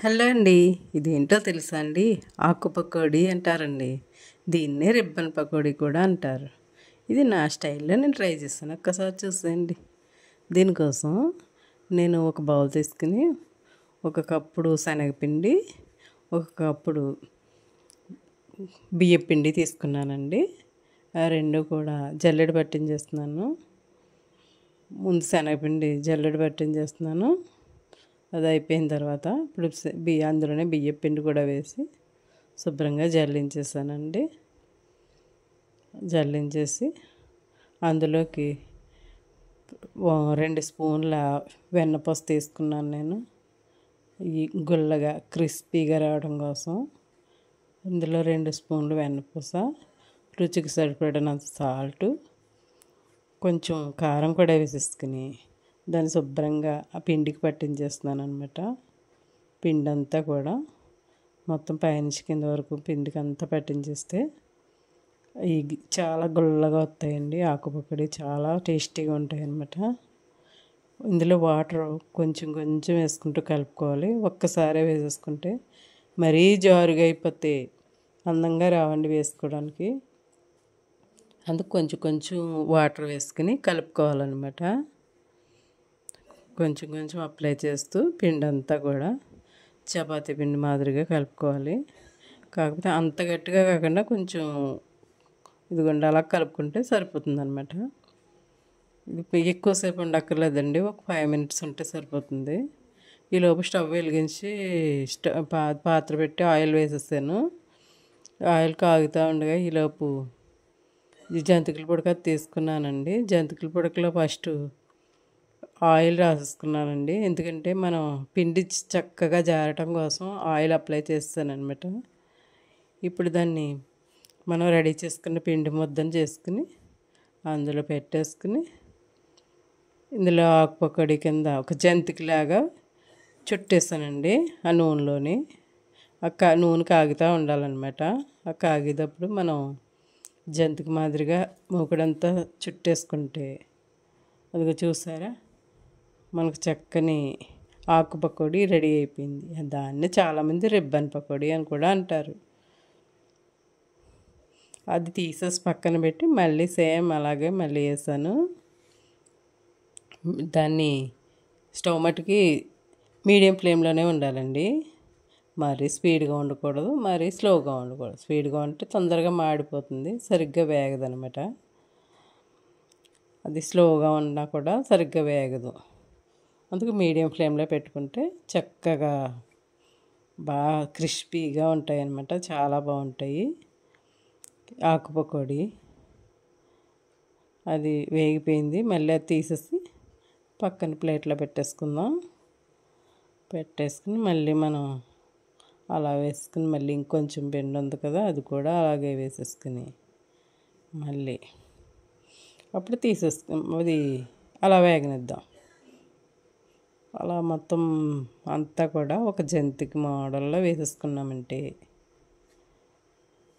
Hello అండి. ఇదేంటో తెలుసా అండి? ఆకు పకోడీ అంటారండి. దీన్నే రిబ్బన్ పకోడీ కూడా అంటారు. ఇది నా స్టైల్లో నేను ట్రై చేస్తాను. ఒక్కసారి చూసేయండి. దీనికోసం నేను ఒక బౌల్ తీసుకుని ఒక కప్పుడు శనగపిండి, ఒక కప్పుడు బియ్యపిండి తీసుకున్నానండి. ఆ రెండు కూడా జల్లెడ పట్టించేస్తున్నాను. ముందు శనగపిండి జల్లెడ పట్టించేస్తున్నాను. అది అయిపోయిన తర్వాత ఇప్పుడు అందులోనే బియ్యం పిండి కూడా వేసి శుభ్రంగా జల్లించేసానండి. జల్లించేసి అందులోకి 2 స్పూన్ల వెన్నపూస తీసుకున్నాను నేను. ఈ గుల్లగా క్రిస్పీగా రావడం కోసం ఇందులో 2 స్పూన్లు వెన్నపూస, రుచికి సరిపడినంత సాల్టు, కొంచెం కారం కూడా వేసేసుకుని దాన్ని శుభ్రంగా ఆ పిండికి పట్టించేస్తున్నాను అనమాట. పిండి అంతా కూడా మొత్తం పైనుంచి కింద వరకు పిండికి అంతా పట్టించేస్తే ఈ చాలా గుల్లగా వస్తాయండి. ఆకు పకోడీ చాలా టేస్టీగా ఉంటాయి అన్నమాట. ఇందులో వాటర్ కొంచెం కొంచెం వేసుకుంటూ కలుపుకోవాలి. ఒక్కసారే వేసేసుకుంటే మరీ జారుగా అయిపోతే అందంగా రావండి వేసుకోవడానికి. అందుకు కొంచెం కొంచెం వాటర్ వేసుకుని కలుపుకోవాలన్నమాట. కొంచెం కొంచెం అప్లై చేస్తూ పిండి అంతా కూడా చపాతీ పిండి మాదిరిగా కలుపుకోవాలి. కాకపోతే అంత గట్టిగా కాకుండా కొంచెం ఇదిగోండి అలా కలుపుకుంటే సరిపోతుంది అనమాట. ఇది ఎక్కువసేపు ఉండక్కర్లేదండి. ఒక 5 minutes ఉంటే సరిపోతుంది. ఈలోపు స్టవ్ వెలిగించి పాత్ర పెట్టి ఆయిల్ వేసేసాను. ఆయిల్ కాగుతూ ఉండగా ఈలోపు ఈ జంతికల పుడక తీసుకున్నానండి. జంతికల పుడకలో ఫస్ట్ ఆయిల్ రాసేసుకున్నానండి. ఎందుకంటే మనం పిండి చక్కగా జారటం కోసం ఆయిల్ అప్లై చేస్తానన్నమాట. ఇప్పుడు దాన్ని మనం రెడీ చేసుకున్న పిండి ముద్దను చేసుకుని అందులో పెట్టేసుకుని ఇందులో ఆకు పకోడీ కింద ఒక జంతికలాగా చుట్టేసానండి. ఆ నూనెలోని నూనె కాగుతూ ఉండాలన్నమాట. ఆ కాగేటప్పుడు మనం జంతిక మాదిరిగా మూకుడంతా చుట్టేసుకుంటే అదిగో చూసారా, మనకు చక్కని ఆకు పకోడీ రెడీ అయిపోయింది. దాన్ని చాలామంది రిబ్బన్ పకోడీ అని కూడా అంటారు. అది తీసేసి పక్కన పెట్టి మళ్ళీ సేమ్ అలాగే మళ్ళీ వేసాను. దాన్ని స్టవ్ మట్టుకి మీడియం ఫ్లేమ్లోనే ఉండాలండి. మరీ స్పీడ్గా ఉండకూడదు, మరీ స్లోగా ఉండకూడదు. స్పీడ్గా ఉంటే తొందరగా మాడిపోతుంది, సరిగ్గా వేగదనమాట. అది స్లోగా ఉన్నా కూడా సరిగ్గా వేగదు. అందుకు మీడియం ఫ్లేమ్లో పెట్టుకుంటే చక్కగా బాగా క్రిస్పీగా ఉంటాయి అన్నమాట. చాలా బాగుంటాయి ఆకు పకోడీ. అది వేగిపోయింది. మళ్ళీ అది తీసేసి పక్కన ప్లేట్లో పెట్టేసుకుందాం. పెట్టేసుకుని మళ్ళీ మనం అలా వేసుకుని మళ్ళీ ఇంకొంచెం పిండి ఉంది కదా, అది కూడా అలాగే వేసేసుకుని మళ్ళీ అప్పుడు అది అలా వేగనిద్దాం. అలా మొత్తం అంతా కూడా ఒక జంతిక మోడల్లో వేసేసుకున్నామంటే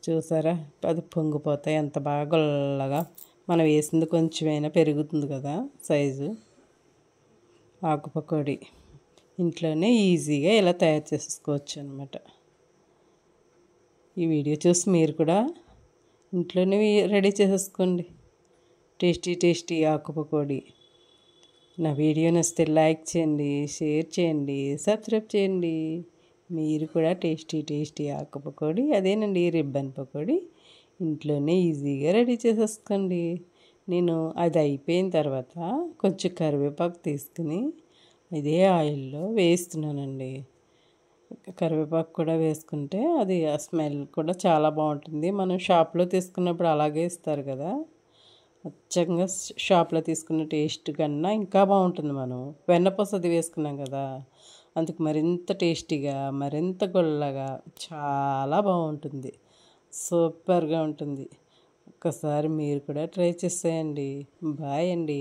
చూసారా, అది పొంగిపోతాయి. ఎంత బాగా గుల్లగా మనం వేసింది కొంచెమైనా పెరుగుతుంది కదా సైజు. ఆకు పకోడీ ఇంట్లోనే ఈజీగా ఇలా తయారు చేసుకోవచ్చు అనమాట. ఈ వీడియో చూసి మీరు కూడా ఇంట్లోనే రెడీ చేసేసుకోండి టేస్టీ టేస్టీ ఆకు పకోడీ. నా వీడియో నచ్చితే లైక్ చేయండి, షేర్ చేయండి, సబ్స్క్రైబ్ చేయండి. మీరు కూడా టేస్టీ టేస్టీ ఆకు పకోడీ, అదేనండి రిబ్బన్ పకోడీ, ఇంట్లోనే ఈజీగా రెడీ చేసేసుకోండి. నేను అది అయిపోయిన తర్వాత కొంచెం కరివేపాకు తీసుకుని ఇదే ఆయిల్లో వేస్తున్నానండి. కరివేపాకు కూడా వేసుకుంటే అది ఆ స్మెల్ కూడా చాలా బాగుంటుంది. మనం షాప్లో తీసుకున్నప్పుడు అలాగే ఇస్తారు కదా, అచ్చంగా షాప్లో తీసుకున్న టేస్ట్ కన్నా ఇంకా బాగుంటుంది. మనం వెన్నపూస అది వేసుకున్నాం కదా, అందుకు మరింత టేస్టీగా మరింత గుల్లగా చాలా బాగుంటుంది. సూపర్గా ఉంటుంది. ఒక్కసారి మీరు కూడా ట్రై చేసేయండి. బాయ్ అండి.